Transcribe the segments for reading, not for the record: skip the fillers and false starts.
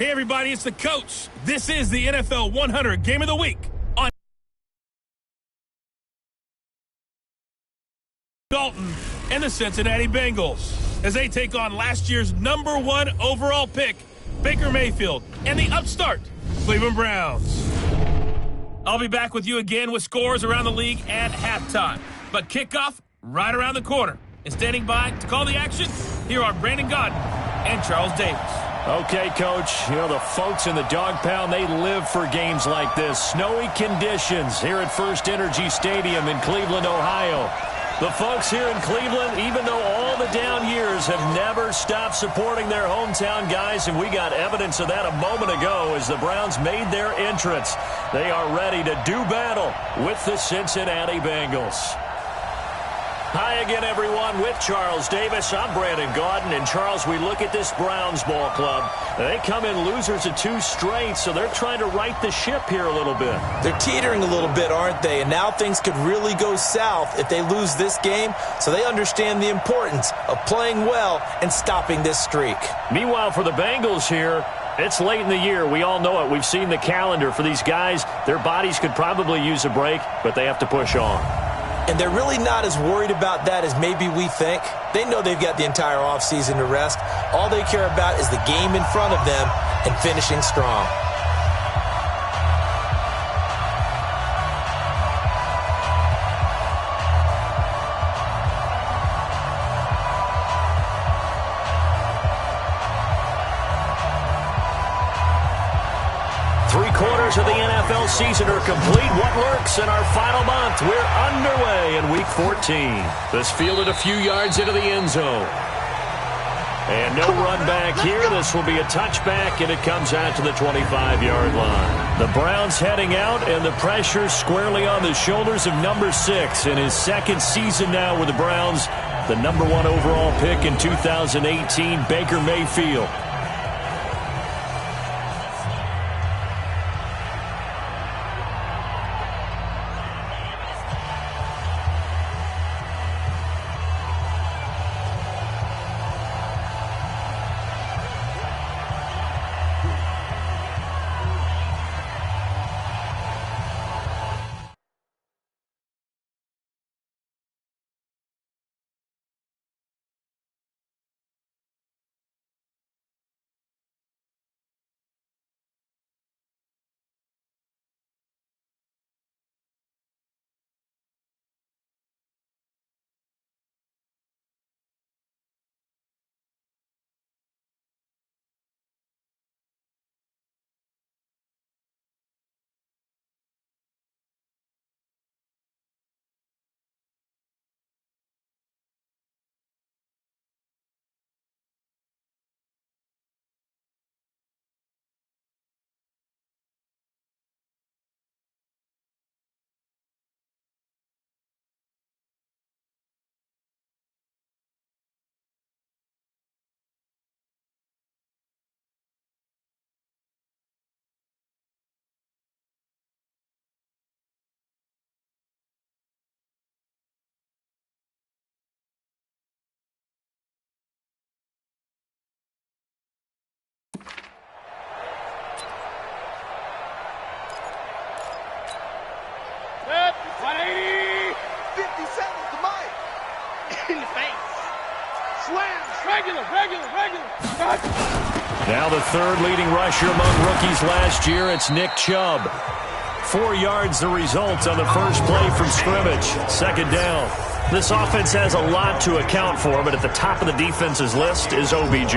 Hey, everybody, it's the coach. This is the NFL 100 Game of the Week on Dalton and the Cincinnati Bengals as they take on last year's #1 overall pick, Baker Mayfield, and the upstart Cleveland Browns. I'll be back with you again with scores around the league at halftime. But kickoff right around the corner. And standing by to call the action, here are Brandon Godden and Charles Davis. Okay, Coach, you know, the folks in the dog pound, they live for games like this. Snowy conditions here at First Energy Stadium in Cleveland, Ohio. The folks here in Cleveland, even though all the down years, have never stopped supporting their hometown guys, and we got evidence of that a moment ago as the Browns made their entrance. They are ready to do battle with the Cincinnati Bengals. Hi again, everyone, with Charles Davis. I'm Brandon Godden. And, Charles, we look at this Browns ball club. They come in losers of 2 straight, so they're trying to right the ship here a little bit. They're teetering a little bit, aren't they? And now things could really go south if they lose this game, so they understand the importance of playing well and stopping this streak. Meanwhile, for the Bengals here, it's late in the year. We all know it. We've seen the calendar for these guys. Their bodies could probably use a break, but they have to push on. And they're really not as worried about that as maybe we think. They know they've got the entire offseason to rest. All they care about is the game in front of them and finishing strong. Three-quarters of the NFL season are complete. What lurks in our final month? We're underway in Week 14. This fielded a few yards into the end zone. And no run back here. This will be a touchback, and it comes out to the 25-yard line. The Browns heading out, and the pressure squarely on the shoulders of number 6 in his second season now with the Browns. The #1 overall pick in 2018, Baker Mayfield. Now the third leading rusher among rookies last year, it's Nick Chubb. 4 yards the result on the first play from scrimmage. Second down. This offense has a lot to account for, but at the top of the defense's list is OBJ.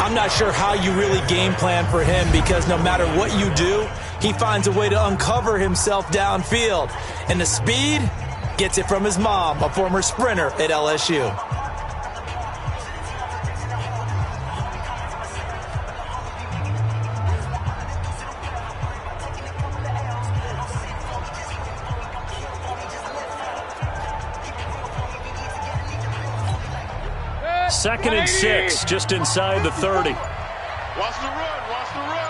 I'm not sure how you really game plan for him because no matter what you do, he finds a way to uncover himself downfield. And the speed gets it from his mom, a former sprinter at LSU. Second and 6, just inside the 30. Watch the run, watch the run.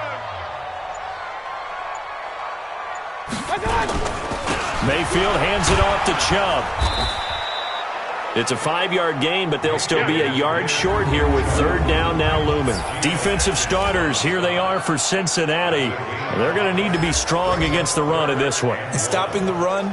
Mayfield hands it off to Chubb. It's a 5-yard gain, but they'll still be a yard short here with third down now looming. Defensive starters, here they are for Cincinnati. They're going to need to be strong against the run in this one. And stopping the run,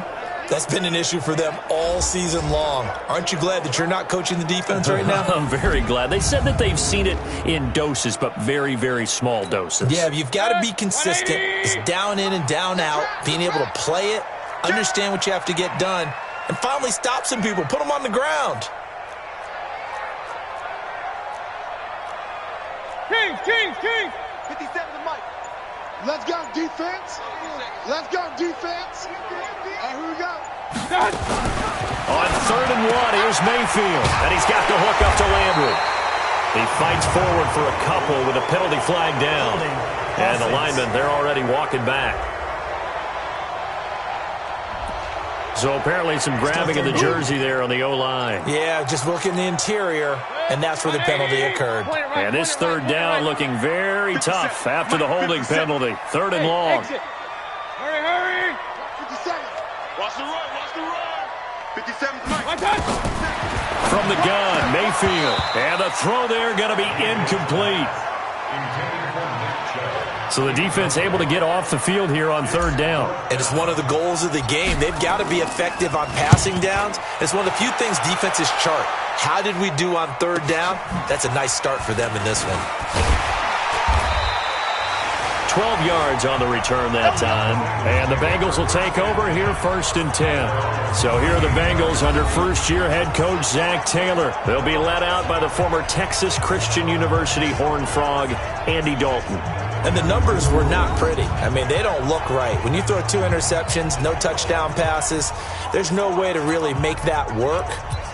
that's been an issue for them all season long. Aren't you glad that you're not coaching the defense right now? I'm very glad. They said that they've seen it in doses, but very, very small doses. Yeah, you've got to be consistent. It's down in and down out, being able to play it, understand what you have to get done, and finally stop some people, put them on the ground. King. 57 to Mike. Let's go defense. Let's go defense. And here we go. On 3rd and 1, here's Mayfield, and he's got the hook up to Landry. He fights forward for a couple with a penalty flag down. And the linemen, they're already walking back. So apparently some grabbing of the jersey there on the O-line. Yeah, just look in the interior, and that's where the penalty occurred. And this third down looking very tough after the holding penalty. 3rd and long. Hurry. 57. Watch the run. 57 to Mike. From the gun, Mayfield. And the throw there going to be incomplete. So the defense able to get off the field here on 3rd down. And it's one of the goals of the game. They've got to be effective on passing downs. It's one of the few things defenses chart. How did we do on 3rd down? That's a nice start for them in this one. 12 yards on the return that time. And the Bengals will take over here 1st and 10. So here are the Bengals under first-year head coach Zach Taylor. They'll be led out by the former Texas Christian University Horned Frog, Andy Dalton. And the numbers were not pretty. I mean, they don't look right. When you throw 2 interceptions, no touchdown passes, there's no way to really make that work.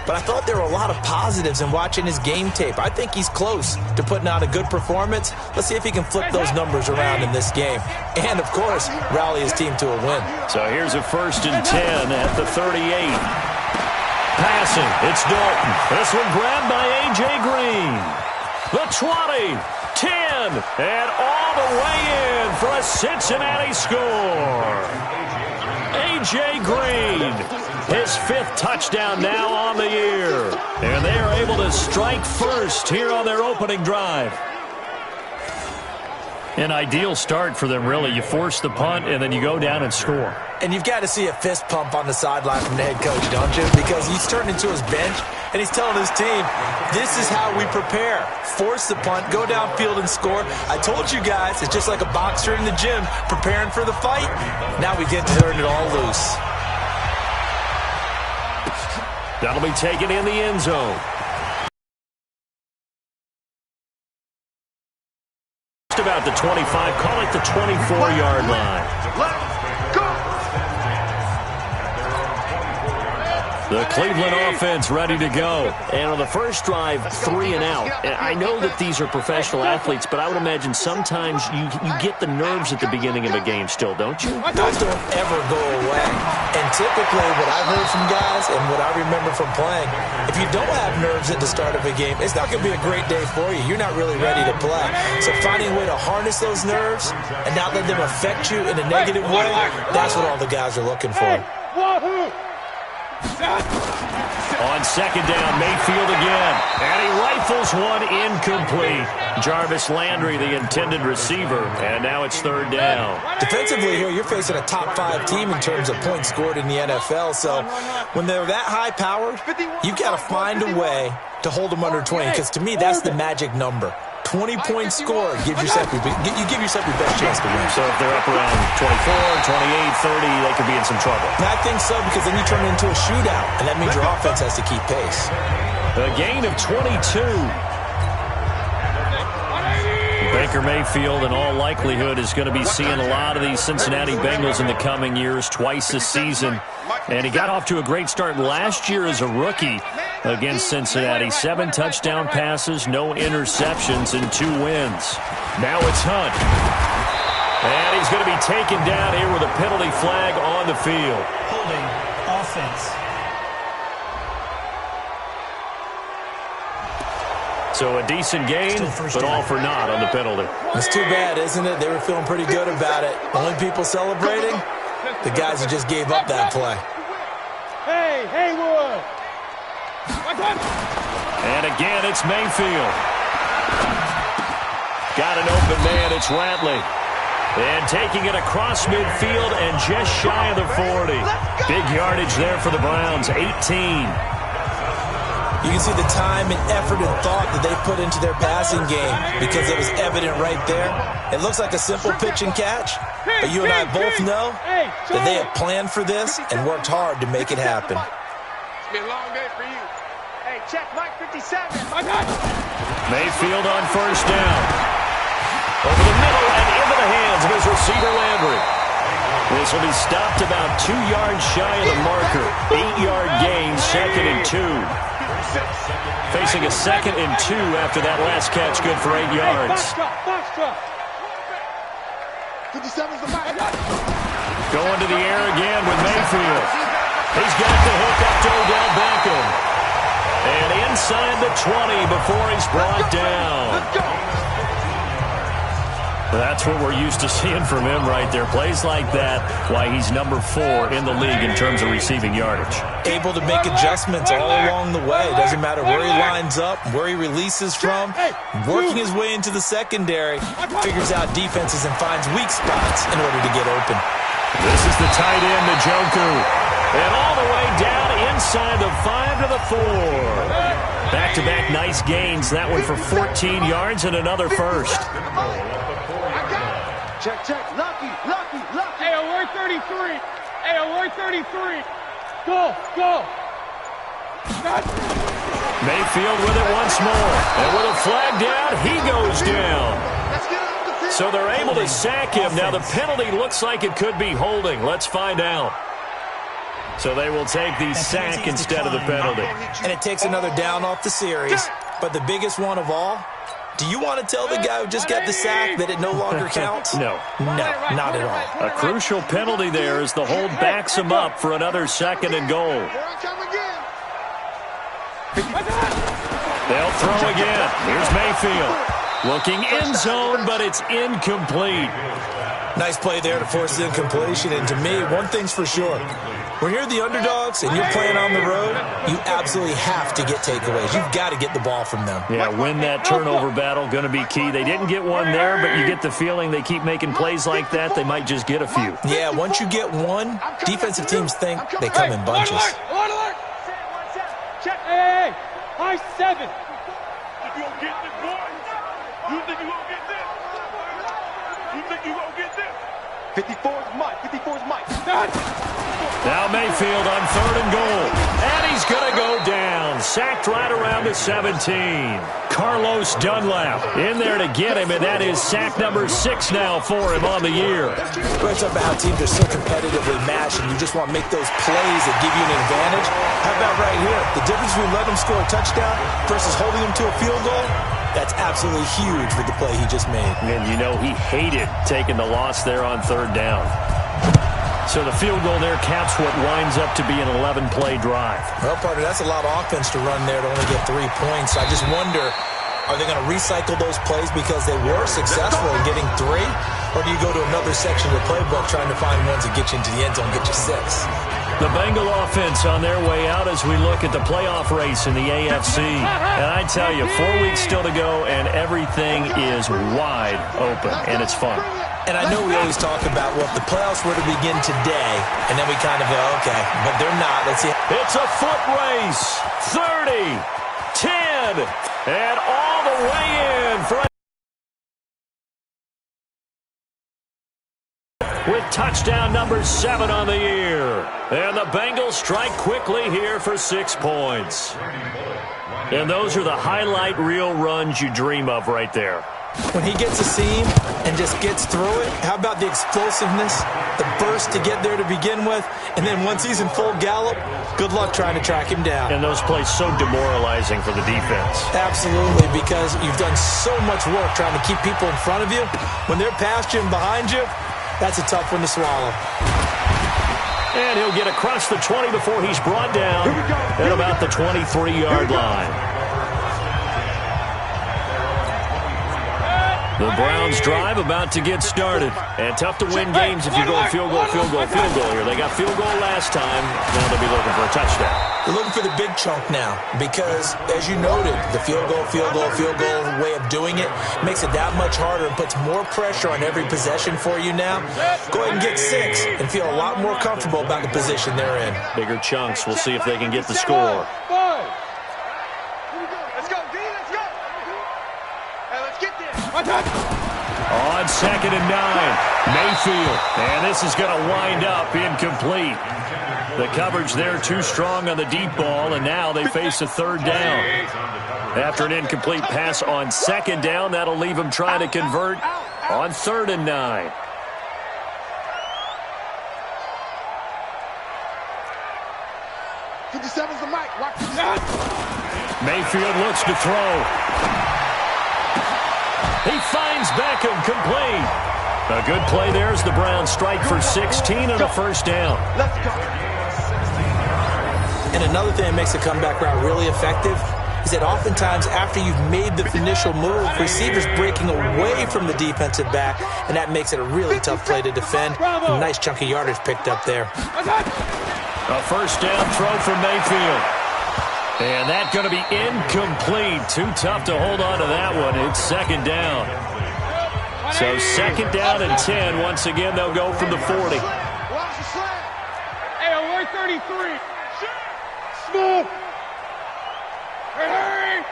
But I thought there were a lot of positives in watching his game tape. I think he's close to putting out a good performance. Let's see if he can flip those numbers around in this game. And, of course, rally his team to a win. So here's a 1st and 10 at the 38. Passing, it's Dalton. This one grabbed by A.J. Green. The 20, 10, and all the way in for a Cincinnati score. A.J. Green, his 5th touchdown now on the year. And they are able to strike first here on their opening drive. An ideal start for them, really. You force the punt, and then you go down and score. And you've got to see a fist pump on the sideline from the head coach, don't you? Because he's turned into his bench, and he's telling his team, this is how we prepare. Force the punt, go downfield and score. I told you guys, it's just like a boxer in the gym preparing for the fight. Now we get to turn it all loose. That'll be taken in the end zone. Just about the 25, call it the 24-yard line. Let's go. The Cleveland offense ready to go. And on the first drive, 3 and out. And I know that these are professional athletes, but I would imagine sometimes you get the nerves at the beginning of a game still, don't you? Those don't ever go away. And typically what I've heard from guys and what I remember from playing, if you don't have nerves at the start of a game, it's not going to be a great day for you. You're not really ready to play. So finding a way to harness those nerves and not let them affect you in a negative way, that's what all the guys are looking for. On 2nd down, Mayfield again. And he rifles one incomplete. Jarvis Landry, the intended receiver. And now it's 3rd down. Defensively here, you're facing a top 5 team in terms of points scored in the NFL. So when they're that high-powered, you've got to find a way to hold them under 20. Because to me, that's the magic number. 20-point score gives yourself your best chance to win. So if they're up around 24, 28, 30, they could be in some trouble. And I think so, because then you turn it into a shootout, and that means your offense has to keep pace. A gain of 22. Baker Mayfield, in all likelihood, is going to be seeing a lot of these Cincinnati Bengals in the coming years, twice this season. And he got off to a great start last year as a rookie against Cincinnati. 7 touchdown passes, no interceptions, and 2 wins. Now it's Hunt. And he's going to be taken down here with a penalty flag on the field. Holding offense. So a decent gain, but all for naught on the penalty. It's too bad, isn't it? They were feeling pretty good about it. Only people celebrating, the guys who just gave up that play. Hey, Haywood. And again, it's Mayfield. Got an open man, it's Ratley. And taking it across midfield and just shy of the 40. Big yardage there for the Browns, 18. You can see the time and effort and thought that they put into their passing game because it was evident right there. It looks like a simple pitch and catch, but you and I both know that they have planned for this and worked hard to make it happen. It's been a long day for you. Hey, check Mike 57. Mayfield on first down. Over the middle and into the hands of his receiver, Landry. This will be stopped about 2 yards shy of the marker. 8-yard gain, 2nd and 2. Facing a 2nd and 2 after that last catch, good for 8 yards. 57's the back. Going to the air again with Mayfield. He's got the hook up to Odell Beckham. And inside the 20 before he's brought down. Let's go. That's what we're used to seeing from him right there. Plays like that, why he's number 4 in the league in terms of receiving yardage. Able to make adjustments all along the way. Doesn't matter where he lines up, where he releases from. Working his way into the secondary. Figures out defenses and finds weak spots in order to get open. This is the tight end, Njoku. And all the way down inside the 5 to the 4. Back-to-back nice gains. That one for 14 yards and another first. Check. Lucky. Hey, alert 33. Hey, alert 33. Go. Mayfield with it once more. And with a flag down, he goes down. Let's get off the field. So they're able to sack him. Now the penalty looks like it could be holding. Let's find out. So they will take the sack instead of the penalty. And it takes another down off the series. But the biggest one of all, do you want to tell the guy who just got the sack that it no longer counts? No. No, not at all. A crucial penalty there as the hold backs him up for another 2nd and goal. Here I come again. They'll throw again. Here's Mayfield. Looking end zone, but it's incomplete. Nice play there to force the incompletion. And to me, one thing's for sure. When you're the underdogs and you're playing on the road, you absolutely have to get takeaways. You've got to get the ball from them. Yeah, win that turnover battle, going to be key. They didn't get one there, but you get the feeling they keep making plays like that, they might just get a few. Yeah, once you get one, defensive teams think they come in bunches. Alert. Check. Hey. High 7. You gonna get this, boy? You think you gonna get this? You think you gonna get this? 54's Mike. Now Mayfield on 3rd and goal. And he's going to go down. Sacked right around the 17. Carlos Dunlap in there to get him, and that is sack number 6 now for him on the year. We're talking about how teams are so competitively matched, and you just want to make those plays that give you an advantage. How about right here? The difference between letting them score a touchdown versus holding them to a field goal, that's absolutely huge with the play he just made. And you know he hated taking the loss there on 3rd down. So the field goal there caps what winds up to be an 11-play drive. Well, partner, that's a lot of offense to run there to only get 3 points. I just wonder, are they going to recycle those plays because they were successful in getting 3? Or do you go to another section of the playbook trying to find ones that get you into the end zone and get you 6? The Bengal offense on their way out as we look at the playoff race in the AFC. And I tell you, 4 weeks still to go, and everything is wide open, and it's fun. And I know we always talk about, well, if the playoffs were to begin today, and then we kind of go, okay, but they're not. Let's see. It's a foot race. 30, 10, and all the way in for with touchdown number 7 on the year. And the Bengals strike quickly here for 6 points. And those are the highlight reel runs you dream of right there. When he gets a seam and just gets through it, how about the explosiveness, the burst to get there to begin with, and then once he's in full gallop, good luck trying to track him down. And those plays so demoralizing for the defense. Absolutely, because you've done so much work trying to keep people in front of you. When they're past you and behind you, that's a tough one to swallow. And he'll get across the 20 before he's brought down at about the 23-yard line. The Browns drive about to get started. And tough to win games if you go field goal, field goal, field goal here. They got field goal last time. Now they'll be looking for a touchdown. They're looking for the big chunk now because, as you noted, the field goal way of doing it makes it that much harder and puts more pressure on every possession for you now. Go ahead and get 6 and feel a lot more comfortable about the position they're in. Bigger chunks. We'll see if they can get the score. Let's go, D, let's go. Hey, let's get there. On 2nd and 9, Mayfield. And this is going to wind up incomplete. The coverage there too strong on the deep ball, and now they face a 3rd down. After an incomplete pass on 2nd down, that'll leave them trying to convert on 3rd and 9. The mic. Mayfield looks to throw. He finds Beckham, complete. A good play there as the Browns strike for 16 and a 1st down. Let's go. And another thing that makes a comeback route really effective is that oftentimes after you've made the initial move, receivers breaking away from the defensive back, and that makes it a really tough play to defend. A nice chunky yardage picked up there. A 1st down throw for Mayfield. And that's going to be incomplete. Too tough to hold on to that one. It's 2nd down. So 2nd down and 10. Once again, they'll go from the 40. Hey, alert 33. Smooth. Hurry.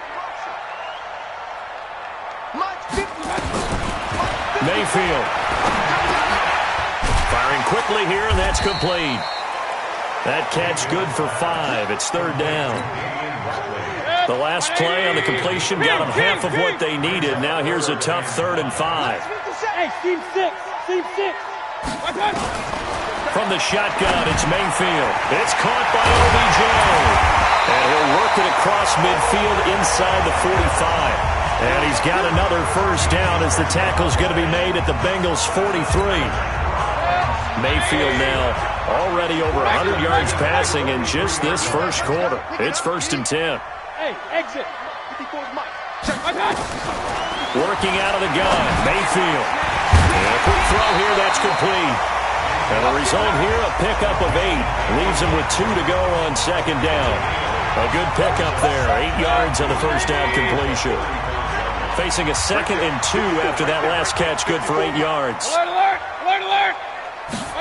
Mayfield. Firing quickly here, and that's complete. That catch good for 5. It's 3rd down. The last play on the completion got them half of what they needed. Now here's a tough 3rd and 5. Hey, team 6. Team 6. From the shotgun, it's Mayfield. It's caught by OBJ. And he'll work it across midfield inside the 45. And he's got another 1st down as the tackle's going to be made at the Bengals' 43. Mayfield now already over 100 yards passing in just this 1st quarter. It's 1st and 10. Hey, exit. Working out of the gun, Mayfield. And a quick throw here, that's complete. And the result here, a pickup of 8. Leaves him with 2 to go on 2nd down. A good pickup there, 8 yards on the 1st down completion. Facing a 2nd and 2 after that last catch, good for 8 yards. Alert, alert, alert,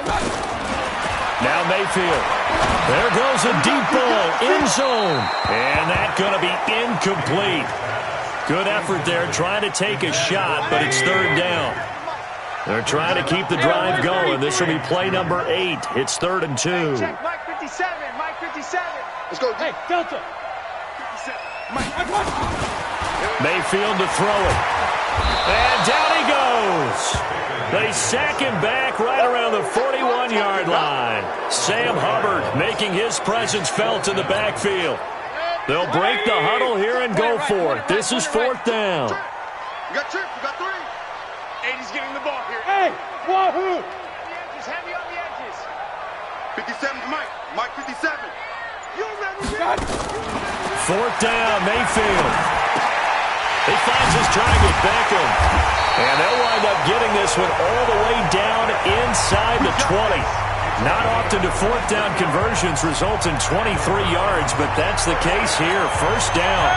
alert. Now Mayfield. There goes a deep ball, end zone. And that's going to be incomplete. Good effort there, trying to take a shot, but it's 3rd down. They're trying to keep the drive going. This will be play number 8. It's 3rd and 2. Check, Mike 57, Mike 57. Let's go. Hey, Delta. 57, Mike. Mayfield to throw it. And down he goes. They sack him back right around the 41-yard line. Sam Hubbard making his presence felt in the backfield. They'll break the huddle here and go for it. This is 4th down. You got Trip. You got 3. 80's getting the ball here. Hey, wahoo! Just heavy on the edges. 57 Mike. Mike 57. You remember? 4th down, Mayfield. He finds his target, Beckham. And they'll wind up getting this one all the way down inside the 20. Not often do 4th down conversions result in 23 yards, but that's the case here. 1st down.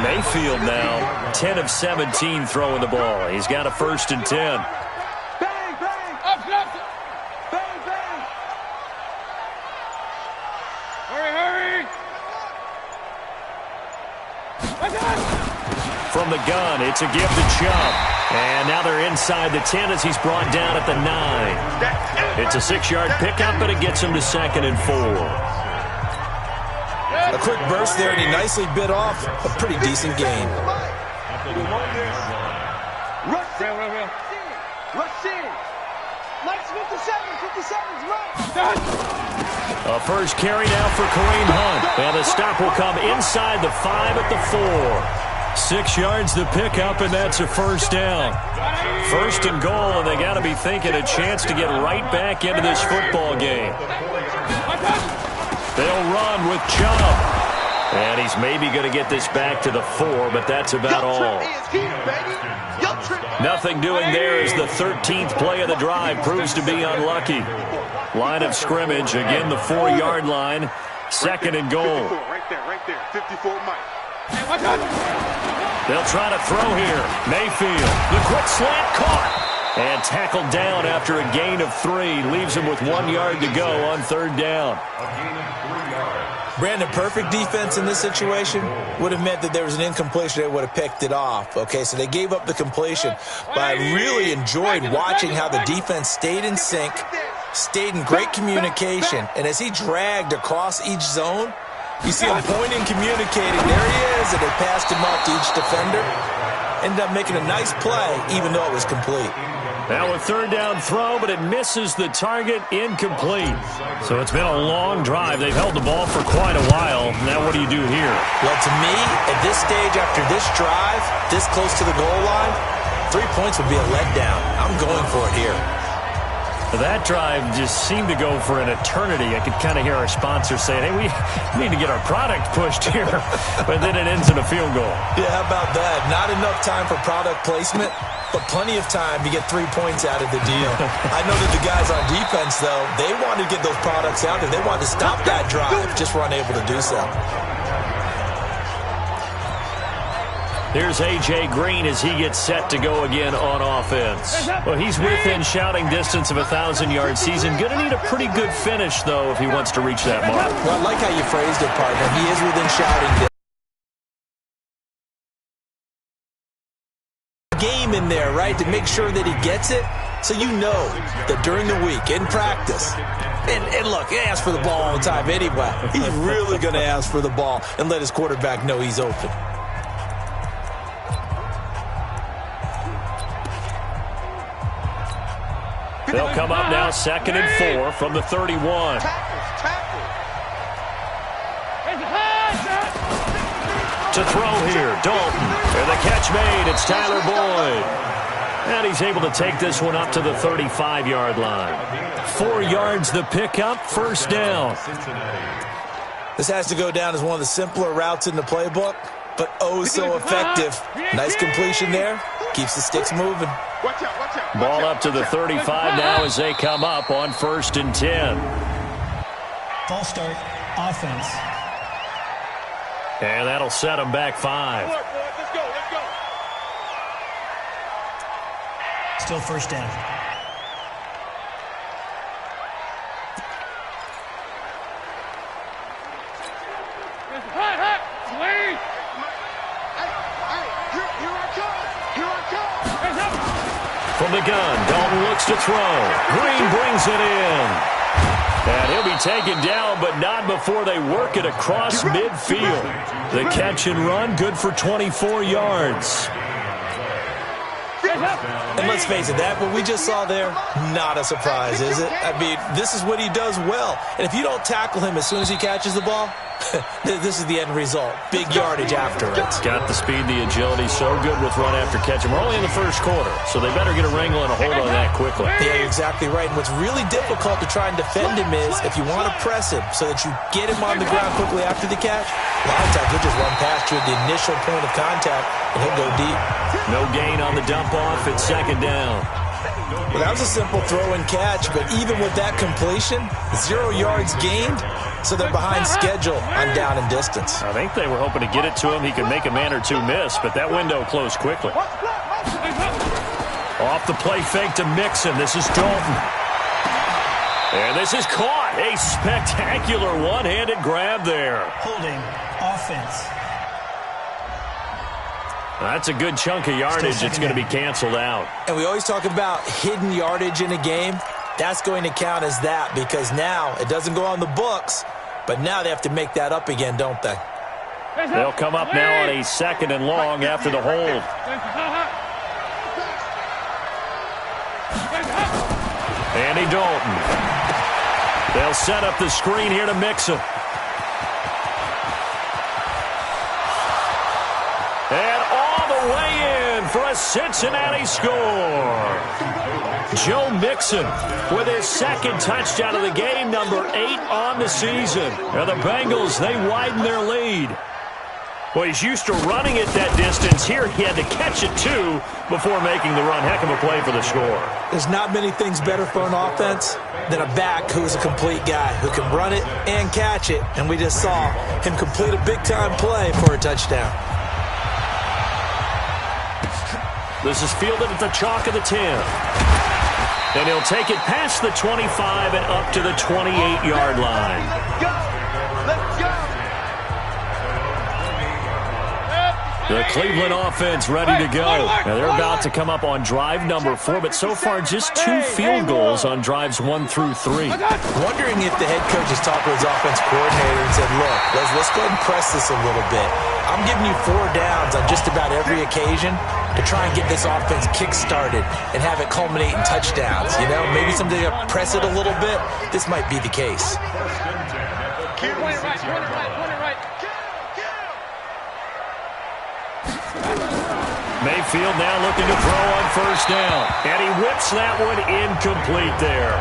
Mayfield now 10 of 17 throwing the ball. He's got a 1st and 10. Bang, bang. Up, left. Bang, bang. Hurry, hurry. From the gun, it's a give to Chubb. And now they're inside the 10 as he's brought down at the 9. It's a 6-yard pickup, but it gets him to 2nd and 4. A quick burst there, and he nicely bit off a pretty decent gain. Rush in. Mike's 57's right. A first carry now for Kareem Hunt. And the stop will come inside the 5 at the 4. 6 yards to pick up, and that's a 1st down. 1st and goal, and they got to be thinking a chance to get right back into this football game. They'll run with Chubb. And he's maybe going to get this back to the 4, but that's about all. Nothing doing there as the 13th play of the drive proves to be unlucky. Line of scrimmage, again the 4-yard line. Second and goal. 54, right there. 54, Mike. They'll try to throw here. Mayfield, the quick slant caught. And tackled down after a gain of 3. Leaves him with 1 yard to go on third down. Brandon, perfect defense in this situation would have meant that there was an incompletion. They would have picked it off. Okay, so they gave up the completion. But I really enjoyed watching how the defense stayed in sync, stayed in great communication. And as he dragged across each zone, you see him pointing, communicating. There he is, and they passed him off to each defender. Ended up making a nice play, even though it was complete. Now a third down throw, but it misses the target, incomplete. So it's been a long drive. They've held the ball for quite a while. Now what do you do here? Well, to me, at this stage, after this drive, this close to the goal line, 3 points would be a letdown. I'm going for it here. That drive just seemed to go for an eternity. I could kind of hear our sponsor saying, hey, we need to get our product pushed here. But then it ends in a field goal. Yeah, how about that? Not enough time for product placement, but plenty of time to get 3 points out of the deal. I know that the guys on defense, though, they wanted to get those products out there. They wanted to stop that drive, just were unable to do so. Here's A.J. Green as he gets set to go again on offense. Well, he's within shouting distance of a 1,000-yard season. Going to need a pretty good finish, though, if he wants to reach that mark. Well, I like how you phrased it, partner. He is within shouting distance. Game in there, right, to make sure that he gets it. So you know that during the week, in practice, and look, he asks for the ball all the time anyway. He's really going to ask for the ball and let his quarterback know he's open. They'll come up now, 2nd and 4 from the 31. To throw here, Dalton. And the catch made, it's Tyler Boyd. And he's able to take this one up to the 35-yard line. 4 yards the pickup, first down. This has to go down as one of the simpler routes in the playbook, but oh so effective. Nice completion there. Keeps the sticks moving. Ball up to the 35 now as they come up on 1st and 10. Ball start, offense. And that'll set them back 5. Let's go. Still first down. From the gun, Dalton looks to throw. Green brings it in. And he'll be taken down, but not before they work it across midfield. The catch and run, good for 24 yards. And let's face it, that what we just saw there, not a surprise, is it? I mean, this is what he does well. And if you don't tackle him as soon as he catches the ball, this is the end result. Big yardage after it. Got the speed, the agility, so good with run after catch. And we're only in the first quarter, so they better get a wrangle and a hold on that quickly. Yeah, you're exactly right. And what's really difficult to try and defend him is if you want to press him so that you get him on the ground quickly after the catch, a lot of times he'll just run past you at the initial point of contact, and he'll go deep. No gain on the dump off at 2nd down. Well, that was a simple throw and catch, but even with that completion, 0 yards gained, so they're behind schedule on down and distance. I think they were hoping to get it to him. He could make a man or two miss, but that window closed quickly. Off the play fake to Mixon. This is Dalton. And this is caught. A spectacular one-handed grab there. Holding, offense. That's a good chunk of yardage. It's going to be canceled out. And we always talk about hidden yardage in a game. That's going to count as that because now it doesn't go on the books, but now they have to make that up again, don't they? They'll come up now on a 2nd and long after the hold. Andy Dalton. They'll set up the screen here to Mixon. And all the way in for a Cincinnati score. Joe Mixon with his second touchdown of the game, number 8 on the season. And the Bengals, they widen their lead. Well, he's used to running it that distance. Here he had to catch it, too, before making the run. Heck of a play for the score. There's not many things better for an offense than a back who's a complete guy, who can run it and catch it. And we just saw him complete a big-time play for a touchdown. This is fielded at the chalk of the 10. And he'll take it past the 25 and up to the 28-yard line. Let's go. The Cleveland offense ready to go. Now they're about to come up on drive number 4, but so far just 2 field goals on drives 1 through 3. Wondering if the head coach has talked to his offense coordinator and said, look, let's go ahead and press this a little bit. I'm giving you 4 downs on just about every occasion to try and get this offense kick-started and have it culminate in touchdowns. You know, maybe something to press it a little bit. This might be the case. Point it right, point it right, point it right. Mayfield now looking to throw on first down. And he whips that one incomplete there.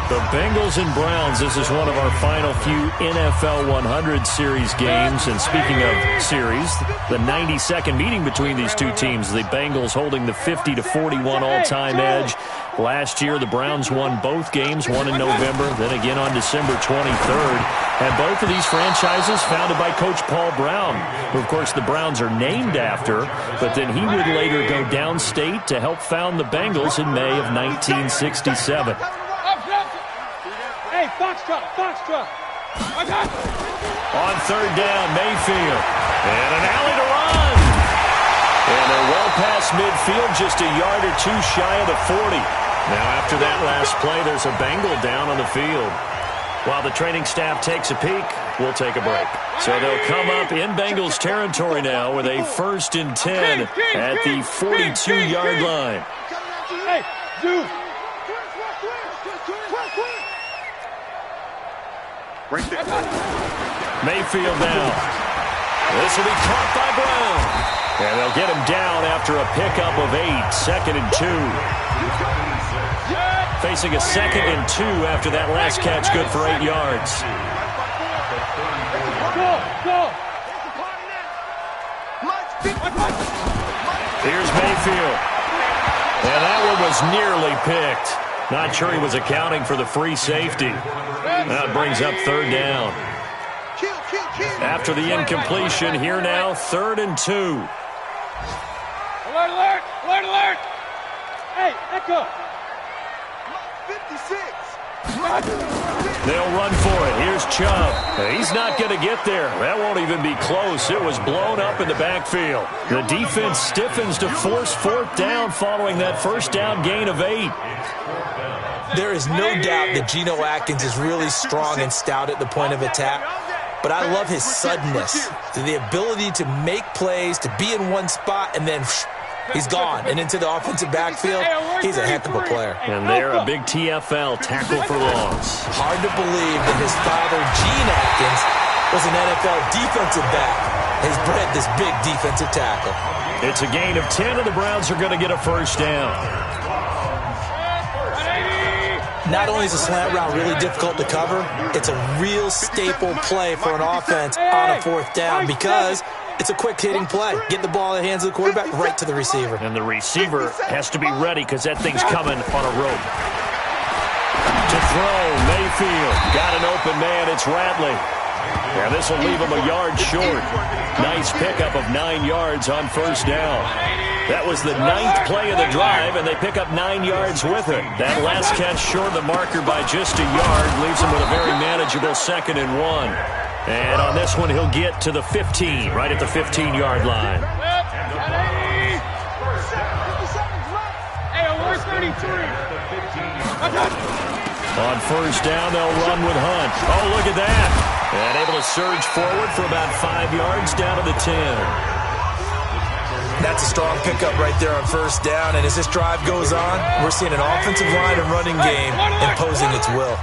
The Bengals and Browns, this is one of our final few NFL 100 series games. And speaking of series, the 92nd meeting between these two teams. The Bengals holding the 50-41 all-time edge. Last year, the Browns won both games, one in November, then again on December 23rd. And both of these franchises founded by Coach Paul Brown, who, of course, the Browns are named after, but then he would later go downstate to help found the Bengals in May of 1967. Hey, Foxtrot, Foxtrot. On third down, Mayfield. And an alley to run. And they're well past midfield, just a yard or 2 shy of the 40. Now, after that last play, there's a Bengal down on the field. While the training staff takes a peek, we'll take a break. So they'll come up in Bengals territory now with a 1st and 10 at the 42-yard line. Hey, dude. Right there. Mayfield now. This will be caught by Brown. And they'll get him down after a pickup of 8, 2nd and 2. Facing a 2nd and 2 after that last catch, good for 8 yards. Here's Mayfield. And that one was nearly picked. Not sure he was accounting for the free safety. That brings up 3rd down. After the incompletion, here now, 3rd and 2. Alert, alert, alert, alert. Hey, Echo. 56. They'll run for it. Here's Chubb. He's not going to get there. That won't even be close. It was blown up in the backfield. The defense stiffens to force 4th down following that first down gain of 8. There is no doubt that Geno Atkins is really strong and stout at the point of attack. But I love his suddenness, the ability to make plays, to be in one spot, and then he's gone. And into the offensive backfield, he's a heck of a player. And they're a big TFL, tackle for loss. Hard to believe that his father, Gene Atkins, was an NFL defensive back. Has bred this big defensive tackle. It's a gain of 10, and the Browns are going to get a first down. Not only is a slant route really difficult to cover, it's a real staple play for an offense on a 4th down because it's a quick-hitting play. Get the ball in the hands of the quarterback right to the receiver. And the receiver has to be ready because that thing's coming on a rope. To throw, Mayfield. Got an open man. It's Ratley. And this will leave him a yard short. Nice pickup of 9 yards on first down. That was the 9th play of the drive, and they pick up 9 yards with it. That last catch short of the marker by just a yard leaves him with a very manageable 2nd and 1. And on this one, he'll get to the 15, right at the 15-yard line. Hey, alert 33. On first down, they'll run with Hunt. Oh, look at that. And able to surge forward for about 5 yards down to the 10. That's a strong pickup right there on first down. And as this drive goes on, we're seeing an offensive line and running game imposing its will.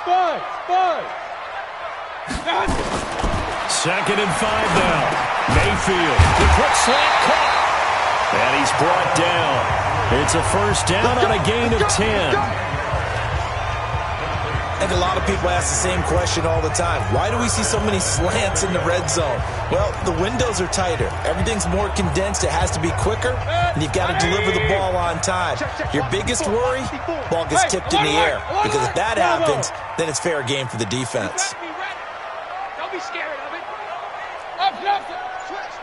5. 2nd and 5 now. Mayfield, the quick slant caught. And he's brought down. It's a first down on a gain of 10. I think a lot of people ask the same question all the time. Why do we see so many slants in the red zone? Well, the windows are tighter. Everything's more condensed. It has to be quicker, and you've got to deliver the ball on time. Your biggest worry, ball gets tipped in the air. Because if that happens, then it's fair game for the defense. Don't be scared of it. Up, switch.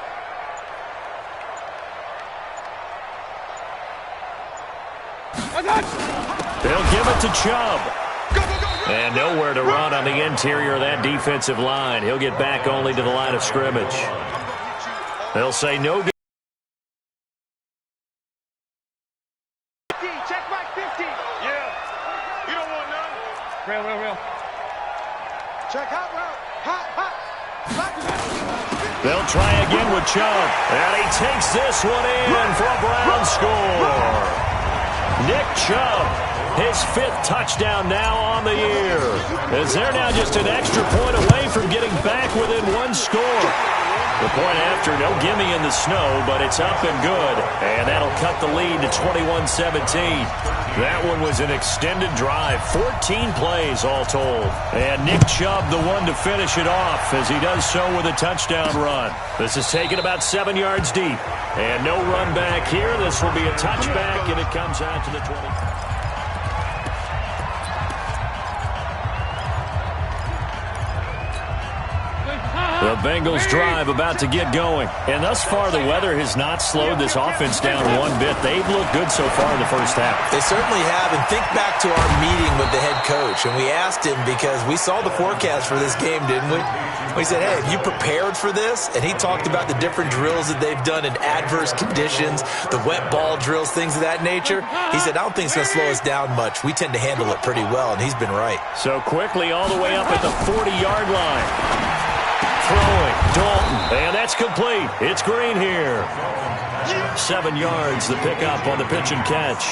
They'll give it to Chubb. And nowhere to run on the interior of that defensive line. He'll get back only to the line of scrimmage. They'll say no. Check back 50. Yeah. You don't want none. Real. Check hot route. Hot. They'll try again with Chubb. And he takes this one in for a Brown score. Nick Chubb, his 5th touchdown now on the year. As they're now just an extra point away from getting back within 1 score. The point after, no gimme in the snow, but it's up and good. And that'll cut the lead to 21-17. That one was an extended drive, 14 plays all told. And Nick Chubb, the one to finish it off, as he does so with a touchdown run. This is taken about 7 yards deep. And no run back here. This will be a touchback, and it comes out to the 20. The Bengals drive about to get going. And thus far, the weather has not slowed this offense down one bit. They've looked good so far in the first half. They certainly have. And think back to our meeting with the head coach. And we asked him because we saw the forecast for this game, didn't we? We said, hey, have you prepared for this? And he talked about the different drills that they've done in adverse conditions, the wet ball drills, things of that nature. He said, I don't think it's going to slow us down much. We tend to handle it pretty well, and he's been right. So quickly all the way up at the 40-yard line. Throwing, Dalton, and that's complete. It's Green here. 7 yards, the pickup on the pitch and catch.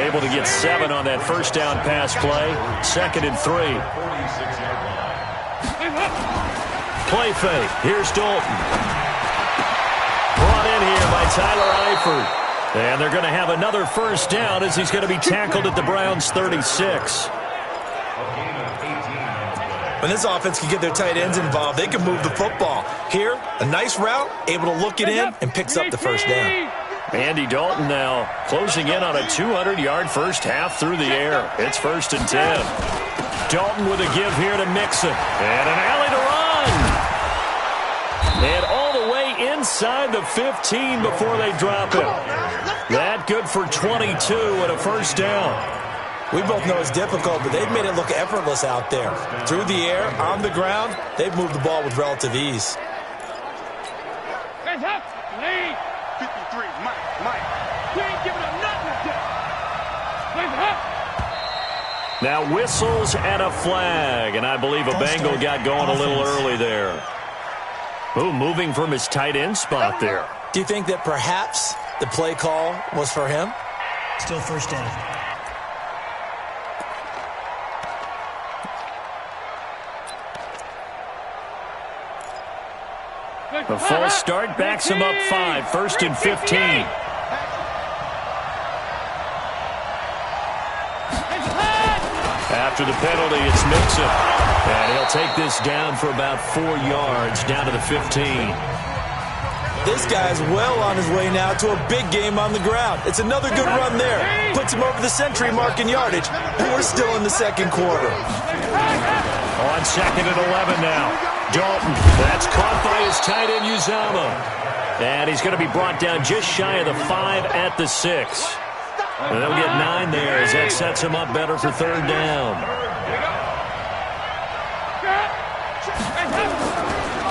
Able to get 7 on that first down pass play. 2nd and 3. Play fake. Here's Dalton. Brought in here by Tyler Eifert. And they're going to have another first down as he's going to be tackled at the Browns' 36. When this offense can get their tight ends involved, they can move the football. Here, a nice route, able to look it in, and picks up the first down. Andy Dalton now closing in on a 200-yard first half through the air. It's 1st and 10. Dalton with a give here to Mixon. And an alley to run. And all the way inside the 15 before they drop it. That good for 22 and a first down. We both know it's difficult, but they've made it look effortless out there. Through the air, on the ground, they've moved the ball with relative ease. Hands up, lead. 53, Mike. We ain't giving up nothing today. Hands up. Now whistles and a flag, and I believe a Bengal got going a little early there. Ooh, moving from his tight end spot there. Do you think that perhaps the play call was for him? Still first down. The false start backs him up 5, 1st and 15. After the penalty, it's Mixon. And he'll take this down for about 4 yards, down to the 15. This guy's well on his way now to a big game on the ground. It's another good run there. Puts him over the century mark in yardage, and we're still in the 2nd quarter. On 2nd and 11 now. Dalton, that's caught by his tight end, Uzama. And he's going to be brought down just shy of the 5 at the 6. And they'll get 9 there as that sets him up better for 3rd down.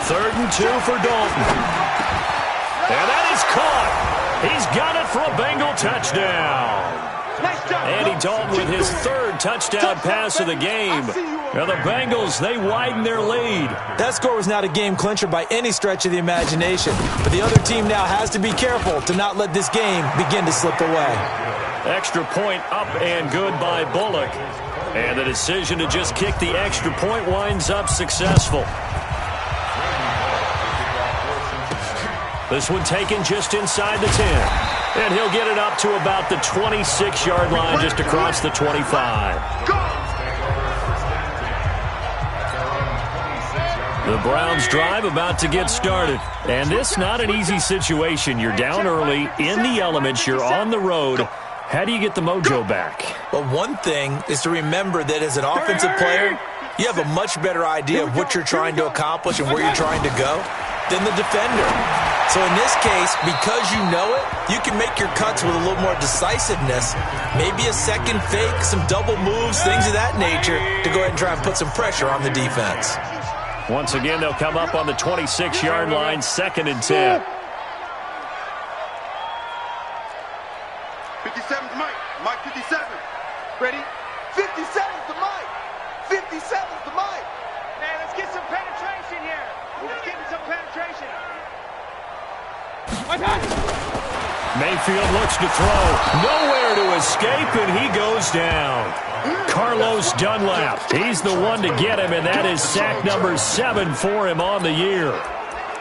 3rd and 2 for Dalton. And that is caught. He's got it for a Bengal touchdown. Andy Dalton with his 3rd touchdown pass of the game. Now the Bengals, they widen their lead. That score was not a game clincher by any stretch of the imagination. But the other team now has to be careful to not let this game begin to slip away. Extra point up and good by Bullock. And the decision to just kick the extra point winds up successful. This one taken just inside the 10. And he'll get it up to about the 26-yard line, just across the 25. The Browns drive about to get started. And this not an easy situation. You're down early, in the elements, you're on the road. How do you get the mojo back? Well, one thing is to remember that as an offensive player, you have a much better idea of what you're trying to accomplish and where you're trying to go than the defender. So in this case, because you know it, you can make your cuts with a little more decisiveness, maybe a second fake, some double moves, things of that nature, to go ahead and try and put some pressure on the defense. Once again, they'll come up on the 26-yard line, 2nd and 10. 57's Mike. Mike 57. Ready? 57's the Mike. 57's the Mike. Man, let's get some penetration here. Let's get some penetration. Mayfield looks to throw. Nowhere to escape, and he goes down. Carlos Dunlap. He's the one to get him, and that is sack number 7 for him on the year.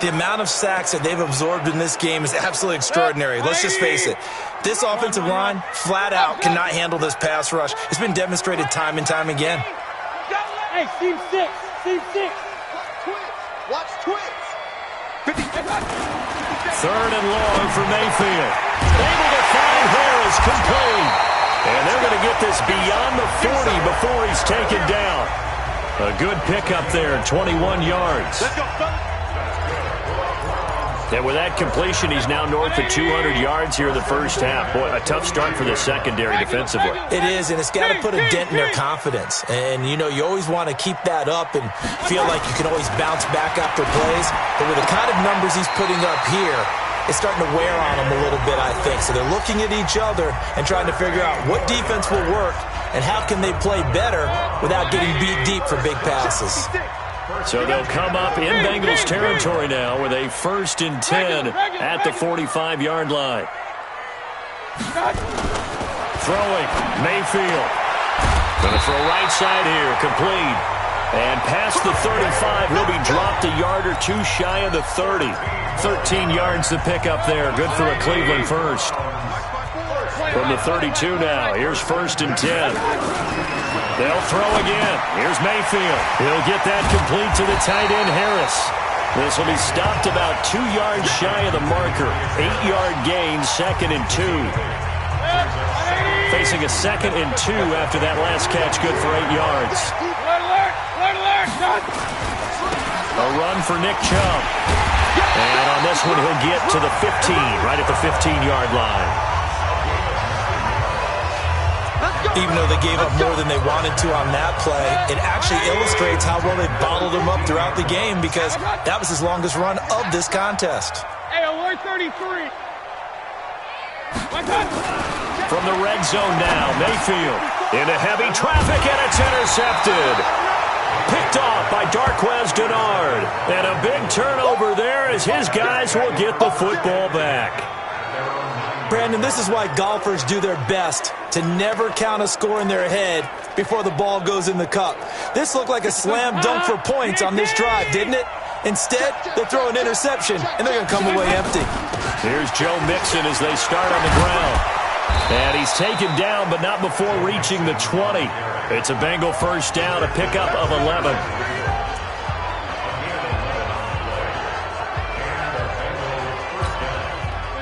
The amount of sacks that they've absorbed in this game is absolutely extraordinary. Let's just face it. This offensive line, flat out, cannot handle this pass rush. It's been demonstrated time and time again. Hey, team 6. Team 6. Watch Twitch. 3rd and long for Mayfield. Able to find Harris, complete. And they're going to get this beyond the 40 before he's taken down. A good pickup there, 21 yards. Let's go, fellas. And with that completion, he's now north of 200 yards here in the first half. Boy, a tough start for the secondary defensively. It is, and it's got to put a dent in their confidence. And, you know, you always want to keep that up and feel like you can always bounce back after plays. But with the kind of numbers he's putting up here, it's starting to wear on them a little bit, I think. So they're looking at each other and trying to figure out what defense will work and how can they play better without getting beat deep for big passes. So they'll come up in Bengals territory now with a 1st and 10 at the 45-yard line. Throwing, Mayfield. Going to throw right side here, complete. And past the 35, he'll be dropped a yard or two shy of the 30. 13 yards to pick up there. Good for a Cleveland first. From the 32 now, here's 1st and 10. They'll throw again. Here's Mayfield. He'll get that complete to the tight end, Harris. This will be stopped about 2 yards shy of the marker. 8-yard gain, 2nd and 2. Facing a 2nd and 2 after that last catch, good for 8 yards. A run for Nick Chubb. And on this one, he'll get to the 15, right at the 15-yard line. Even though they gave up more than they wanted to on that play, it actually illustrates how well they bottled him up throughout the game because that was his longest run of this contest. Hey, alert 33. From the red zone now, Mayfield into heavy traffic, and it's intercepted. Picked off by Darquez Denard. And a big turnover there as his guys will get the football back. Brandon, this is why golfers do their best to never count a score in their head before the ball goes in the cup. This looked like a slam dunk for points on this drive, didn't it? Instead, they'll throw an interception, and they're going to come away empty. Here's Joe Mixon as they start on the ground. And he's taken down, but not before reaching the 20. It's a Bengal first down, a pickup of 11.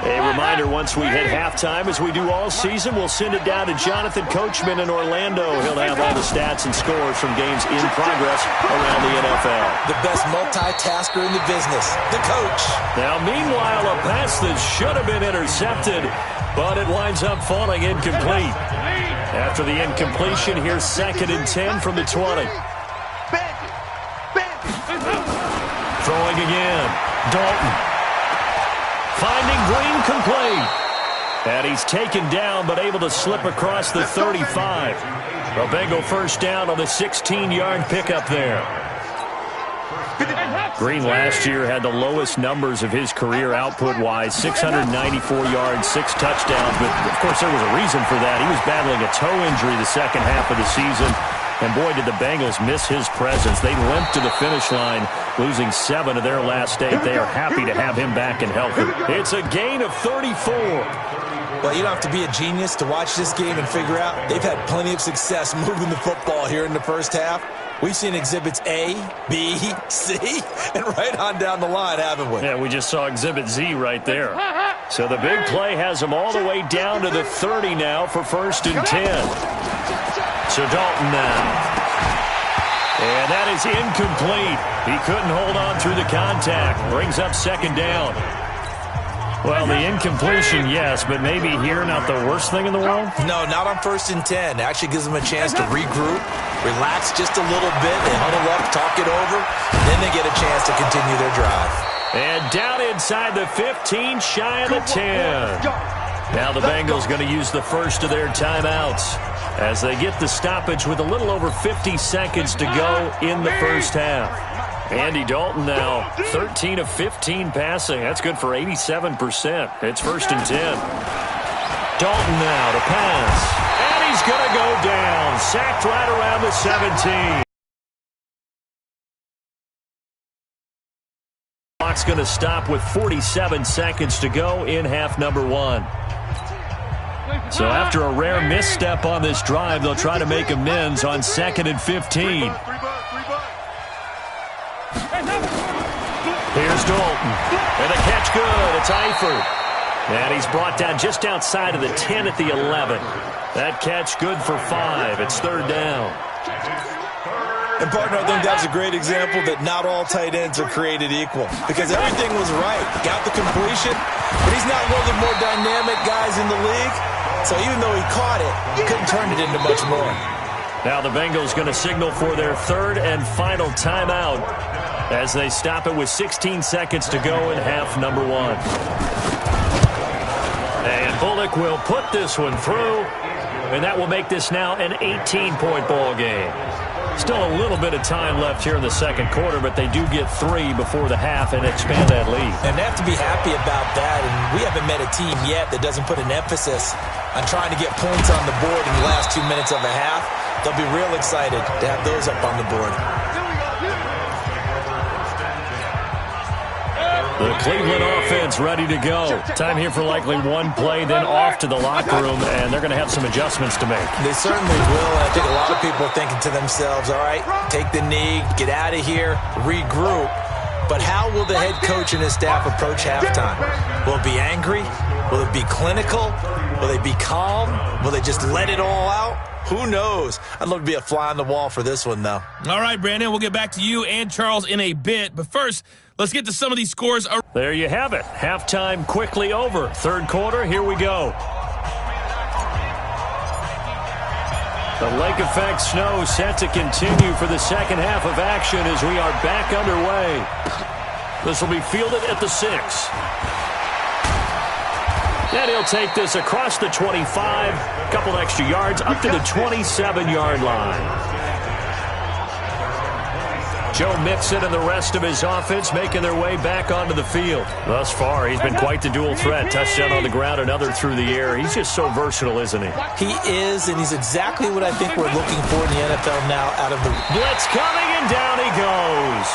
A reminder, once we hit halftime, as we do all season, we'll send it down to Jonathan Coachman in Orlando. He'll have all the stats and scores from games in progress around the NFL. The best multitasker in the business, the coach. Now, meanwhile, a pass that should have been intercepted, but it winds up falling incomplete. After the incompletion, here's 2nd and 10 from the 20. Throwing again. Dalton. Finding Green complete. And he's taken down, but able to slip across the 35. A Bengal first down on the 16-yard pickup there. Green last year had the lowest numbers of his career output-wise, 694 yards, 6 touchdowns. But, of course, there was a reason for that. He was battling a toe injury the second half of the season. And boy, did the Bengals miss his presence. They limped to the finish line, losing 7 of their last 8. They are happy to have him back and healthy. It's a gain of 34. Well, you don't have to be a genius to watch this game and figure out they've had plenty of success moving the football here in the first half. We've seen exhibits A, B, C, and right on down the line, haven't we? Yeah, we just saw exhibit Z right there. So the big play has them all the way down to the 30 now for 1st and 10. So Dalton now. And that is incomplete. He couldn't hold on through the contact. Brings up 2nd down. Well, the incompletion, yes, but maybe here not the worst thing in the world? No, not on 1st and 10. It actually gives them a chance to regroup, relax just a little bit. They huddle up, talk it over, then they get a chance to continue their drive. And down inside the 15, shy of the 10. Now the Bengals going to use the first of their timeouts as they get the stoppage with a little over 50 seconds to go in the first half. Andy Dalton now 13 of 15 passing. That's good for 87%. It's 1st and 10. Dalton now to pass. And he's going to go down. Sacked right around the 17. Clock's going to stop with 47 seconds to go in half number 1. So after a rare misstep on this drive, they'll try to make amends on 2nd and 15. Here's Dalton. And the catch good. It's Eifert. And he's brought down just outside of the 10 at the 11. That catch good for 5. It's 3rd down. And, partner, I think that's a great example that not all tight ends are created equal. Because everything was right. Got the completion. But he's not one of the more dynamic guys in the league. So even though he caught it, he couldn't turn it into much more. Now the Bengals going to signal for their 3rd and final timeout as they stop it with 16 seconds to go in half number 1. And Bullock will put this one through, and that will make this now an 18-point ball game. Still a little bit of time left here in the 2nd quarter, but they do get 3 before the half and expand that lead. And they have to be happy about that, and we haven't met a team yet that doesn't put an emphasis on trying to get points on the board in the last 2 minutes of a half. They'll be real excited to have those up on the board. The Cleveland offense ready to go. Time here for likely one play, then off to the locker room, and they're going to have some adjustments to make. They certainly will, and I think a lot of people are thinking to themselves, all right, take the knee, get out of here, regroup. But how will the head coach and his staff approach halftime? Will it be angry? Will it be clinical? Will they be calm? Will they just let it all out? Who knows? I'd love to be a fly on the wall for this one, though. All right, Brandon, we'll get back to you and Charles in a bit. But first, let's get to some of these scores. There you have it. Halftime quickly over. 3rd quarter, here we go. The lake effect snow set to continue for the 2nd half of action as we are back underway. This will be fielded at the 6. And he'll take this across the 25, a couple extra yards, up to the 27-yard line. Joe Mixon and the rest of his offense making their way back onto the field. Thus far, he's been quite the dual threat. Touchdown on the ground, another through the air. He's just so versatile, isn't he? He is, and he's exactly what I think we're looking for in the NFL now out of the... Blitz coming, and down he goes.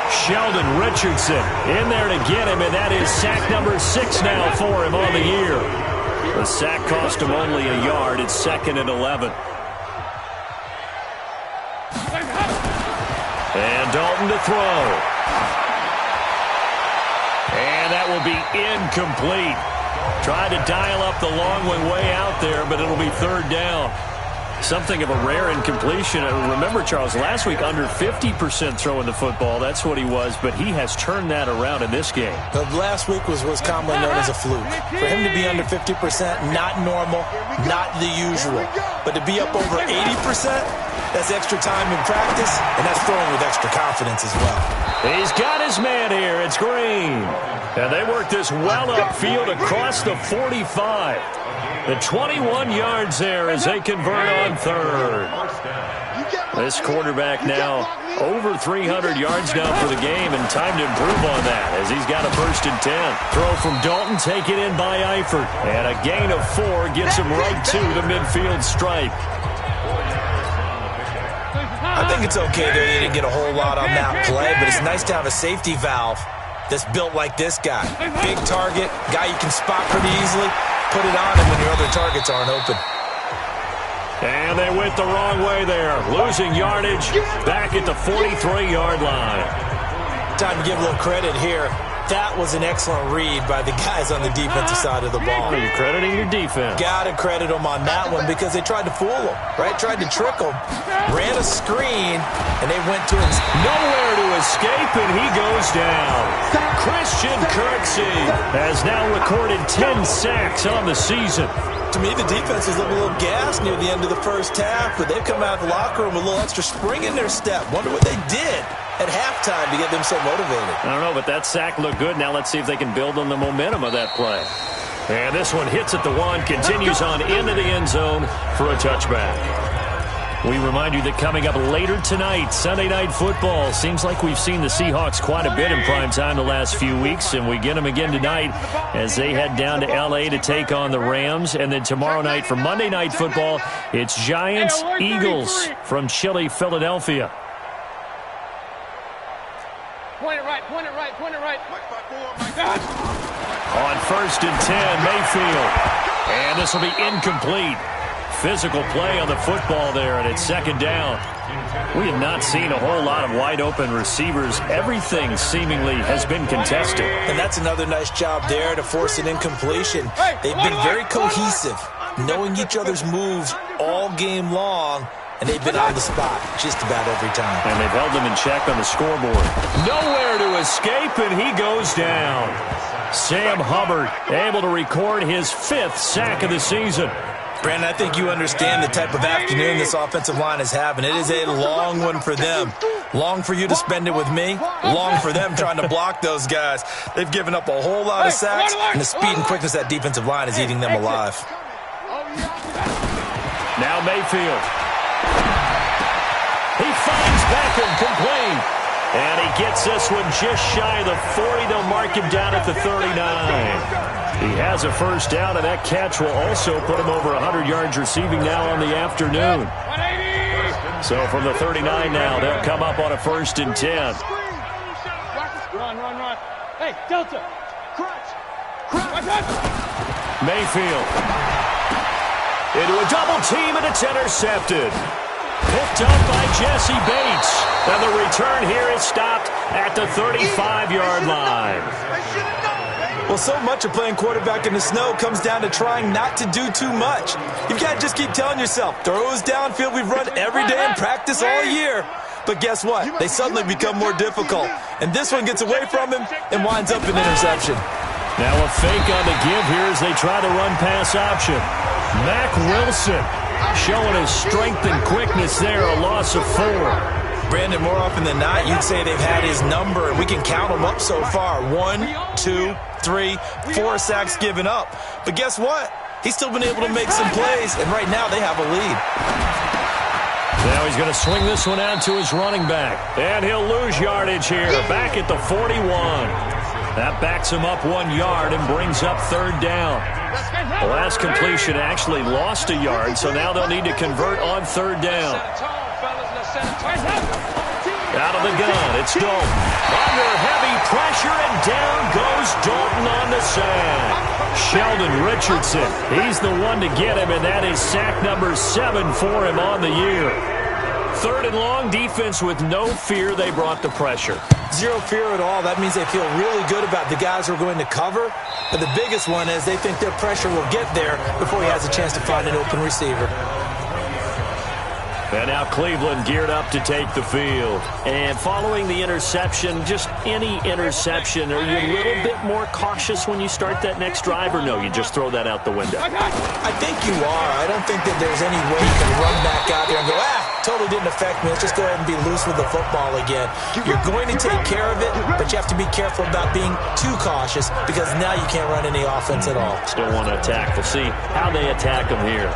Sheldon Richardson in there to get him, and that is sack number 6 now for him on the year. The sack cost him only a yard. It's 2nd and 11. And Dalton to throw. And that will be incomplete. Tried to dial up the long one way out there, but it'll be 3rd down. Something of a rare incompletion. Remember, Charles, last week under 50% throwing the football. That's what he was, but he has turned that around in this game. The last week was commonly known as a fluke. For him to be under 50%, not normal, not the usual. But to be up over 80%, that's extra time in practice, and that's throwing with extra confidence as well. He's got his man here. It's Green. And they work this well upfield across the 45. The 21 yards there as they convert on 3rd. This quarterback now over 300 yards now for the game, and time to improve on that as he's got a 1st and 10. Throw from Dalton, taken in by Eifert. And a gain of 4 gets him right to the midfield stripe. I think it's okay that they didn't get a whole lot on that play, but it's nice to have a safety valve that's built like this guy. Big target, guy you can spot pretty easily. Put it on him when your other targets aren't open. And they went the wrong way there. Losing yardage back at the 43-yard line. Time to give a little credit here. That was an excellent read by the guys on the defensive side of the ball. You're crediting your defense. Got to credit them on that one because they tried to fool them, right? Tried to trick them. Ran a screen, and they went to him. Nowhere to escape, and he goes down. Christian Kirksey has now recorded 10 sacks on the season. To me, the defense was a little gassed near the end of the first half, but they've come out of the locker room with a little extra spring in their step. Wonder what they did at halftime to get them so motivated. I don't know, but that sack looked good. Now let's see if they can build on the momentum of that play. And this one hits at the 1, continues on into the end zone for a touchback. We remind you that coming up later tonight, Sunday Night Football. Seems like we've seen the Seahawks quite a bit in prime time the last few weeks, and we get them again tonight as they head down to L.A. to take on the Rams. And then tomorrow night for Monday Night Football, it's Giants-Eagles from chilly Philadelphia. Point it right, point it right, point it right. On 1st and 10, Mayfield. And this will be incomplete. Physical play on the football there, and it's 2nd down. We have not seen a whole lot of wide-open receivers. Everything seemingly has been contested. And that's another nice job there to force an incompletion. They've been very cohesive, knowing each other's moves all game long, and they've been on the spot just about every time. And they've held them in check on the scoreboard. Nowhere to escape, and he goes down. Sam Hubbard able to record his 5th sack of the season. Brandon, I think you understand the type of afternoon this offensive line is having. It is a long one for them. Long for you to spend it with me. Long for them trying to block those guys. They've given up a whole lot of sacks, and the speed and quickness of that defensive line is eating them alive. Now Mayfield. He finds Beckham complete. And he gets this one just shy of the 40. They'll mark him down at the 39. He has a 1st down, and that catch will also put him over 100 yards receiving now on the afternoon. So from the 39 now, they'll come up on a 1st and 10. Run, run, run. Hey, Delta. Crunch. Mayfield. Into a double team, and it's intercepted. Picked up by Jesse Bates. And the return here is stopped at the 35-yard line. Well, so much of playing quarterback in the snow comes down to trying not to do too much. You've got to just keep telling yourself, throws downfield we've run every day in practice all year. But guess what? They suddenly become more difficult. And this one gets away from him and winds up an interception. Now a fake on the give here as they try to run pass option. Mack Wilson showing his strength and quickness there, a loss of 4. Brandon, more often than not, you'd say they've had his number, and we can count them up so far. 1, 2, 3, 4 sacks given up. But guess what? He's still been able to make some plays, and right now they have a lead. Now he's going to swing this one out to his running back. And he'll lose yardage here, back at the 41. That backs him up 1 yard and brings up 3rd down. The last completion actually lost a yard, so now they'll need to convert on 3rd down. Out of the gun, it's Dalton. Under heavy pressure, and down goes Dalton on the sack. Sheldon Richardson, he's the one to get him, and that is sack number 7 for him on the year. 3rd and long, defense with no fear. They brought the pressure. Zero fear at all. That means they feel really good about the guys who are going to cover. But the biggest one is they think their pressure will get there before he has a chance to find an open receiver. And now Cleveland geared up to take the field. And following the interception, just any interception, are you a little bit more cautious when you start that next drive, or no, you just throw that out the window? I think you are. I don't think that there's any way you can run back out there and go, totally didn't affect me. Let's just go ahead and be loose with the football again. You're going to take care of it, but you have to be careful about being too cautious because now you can't run any offense at all. Still want to attack. We'll see how they attack them here.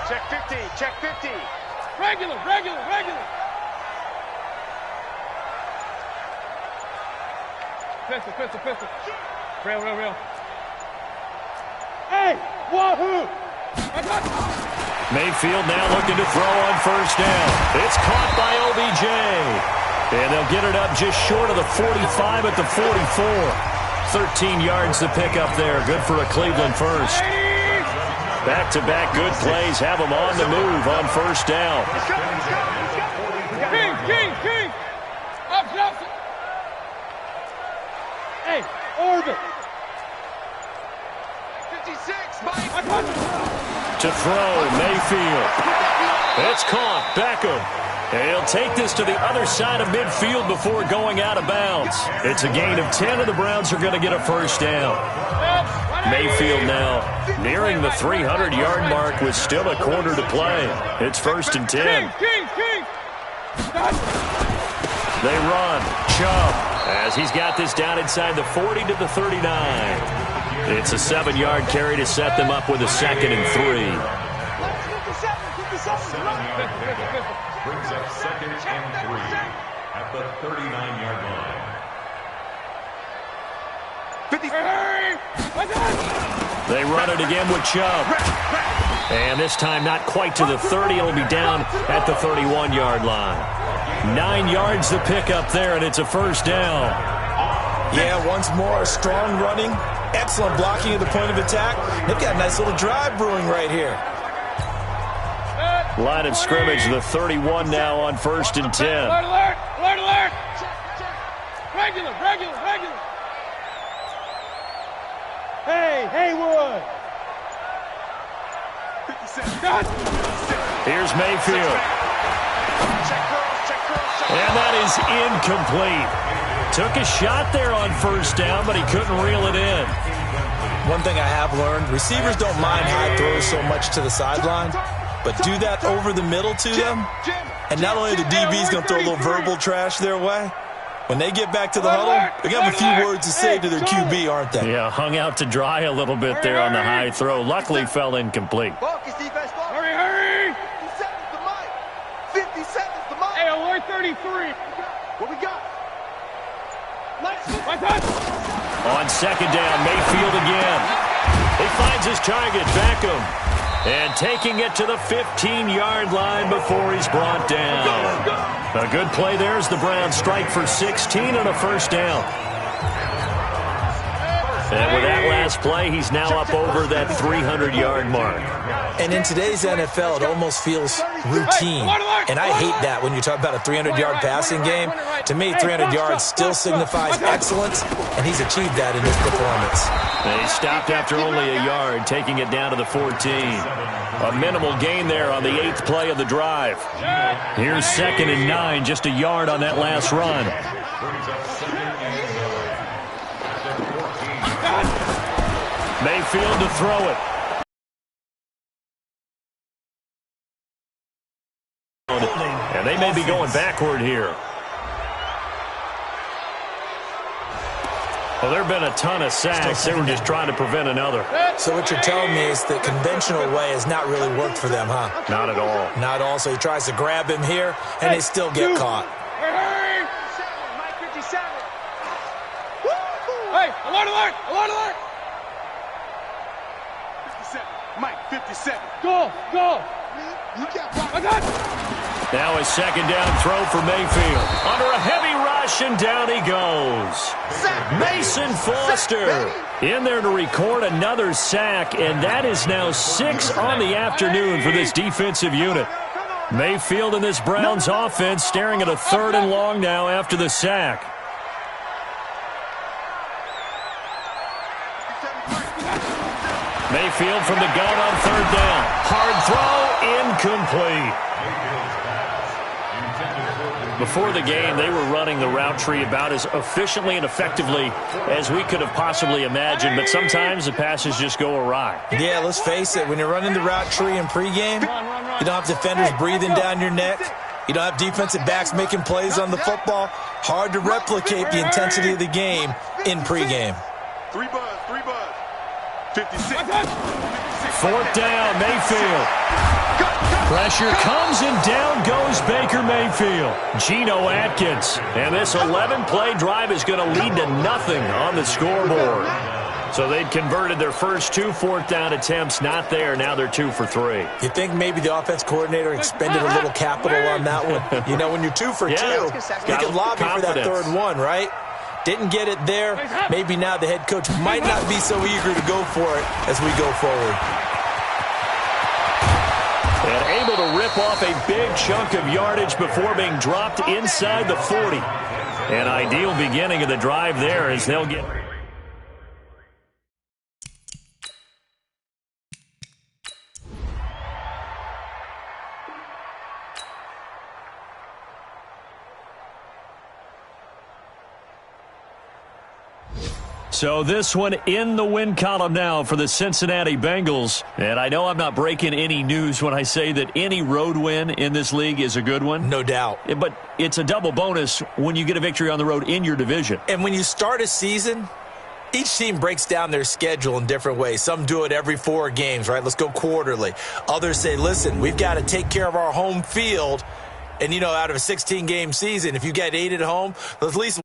Check 50, check 50. Regular, regular, regular. Pistol, pistol, pistol. Real, real, real. Hey, wahoo! Mayfield now looking to throw on first down. It's caught by OBJ. And they'll get it up just short of the 45 at the 44. 13 yards to pick up there. Good for a Cleveland first. Back-to-back good plays have them on the move on first down. King. Up. Hey, orbit. 56, Mike. To throw, Mayfield. It's caught. Beckham. And he'll take this to the other side of midfield before going out of bounds. It's a gain of 10, and the Browns are going to get a first down. Mayfield now nearing the 300-yard mark with still a quarter to play. It's 1st and 10. King. They run. Chubb, as he's got this down inside the 40 to the 39. It's a 7-yard carry to set them up with a 2nd and 3. Brings up 2nd and 3 at the 39-yard line. 50. They run it again with Chubb. And this time not quite to the 30. It'll be down at the 31-yard line. 9 yards to pick up there, and it's a first down. Yeah, once more, strong running, excellent blocking at the point of attack. They've got a nice little drive brewing right here. Line of scrimmage, the 31 now on 1st and 10. Alert! Regular. Hey, Haywood. Here's Mayfield. And that is incomplete. Took a shot there on first down, but he couldn't reel it in. One thing I have learned, receivers don't mind high throws so much to the sideline, but do that over the middle to them, and not only the DB's going to throw a little verbal trash their way, when they get back to the huddle, they're going to have a few words to say to their QB, aren't they? Yeah, hung out to dry a little bit there on the high throw. Luckily fell incomplete. Hurry! 57's the mic. 57's the mic. Hey, alert 33. What we got? On 2nd down, Mayfield again. He finds his target, Beckham. And taking it to the 15-yard line before he's brought down. A good play there as the Browns strike for 16 and a first down. And with that last play, he's now up over that 300-yard mark. And in today's NFL, it almost feels routine. And I hate that when you talk about a 300-yard passing game. To me, 300 yards still signifies excellence, and he's achieved that in his performance. They stopped after only a yard, taking it down to the 14. A minimal gain there on the 8th play of the drive. Here's 2nd and 9, just a yard on that last run. Mayfield to throw it. And they may be going backward here. Well, there have been a ton of sacks. They were just trying to prevent another. So what you're telling me is the conventional way has not really worked for them, huh? Not at all. Not at all. So he tries to grab him here, and they still get caught. Hurry! Mike 57. Hey, alert! 57. Mike 57. Go! You can't. Now a 2nd down throw for Mayfield. Under a heavy rush, and down he goes. Mason Foster in there to record another sack, and that is now 6 on the afternoon for this defensive unit. Mayfield and this Browns offense staring at a 3rd and long now after the sack. Mayfield from the gun on 3rd down. Hard throw, incomplete. Before the game, they were running the route tree about as efficiently and effectively as we could have possibly imagined, but sometimes the passes just go awry. Yeah, let's face it, when you're running the route tree in pregame, you don't have defenders breathing down your neck. You don't have defensive backs making plays on the football. Hard to replicate the intensity of the game in pregame. 3 buzz. 56. 4th down, Mayfield. Pressure comes, and down goes Baker Mayfield. Geno Atkins. And this 11-play drive is going to lead to nothing on the scoreboard. So they'd converted their first 2 fourth-down attempts. Not there. Now they're 2 for 3. You think maybe the offense coordinator expended a little capital on that one? You know, when you're 2 for 2, you can lobby for that third one, right? Didn't get it there. Maybe now the head coach might not be so eager to go for it as we go forward. And able to rip off a big chunk of yardage before being dropped inside the 40. An ideal beginning of the drive there as they'll get... So this one in the win column now for the Cincinnati Bengals. And I know I'm not breaking any news when I say that any road win in this league is a good one. No doubt. But it's a double bonus when you get a victory on the road in your division. And when you start a season, each team breaks down their schedule in different ways. Some do it every 4 games, right? Let's go quarterly. Others say, listen, we've got to take care of our home field. And, you know, out of a 16-game season, if you get 8 at home, at least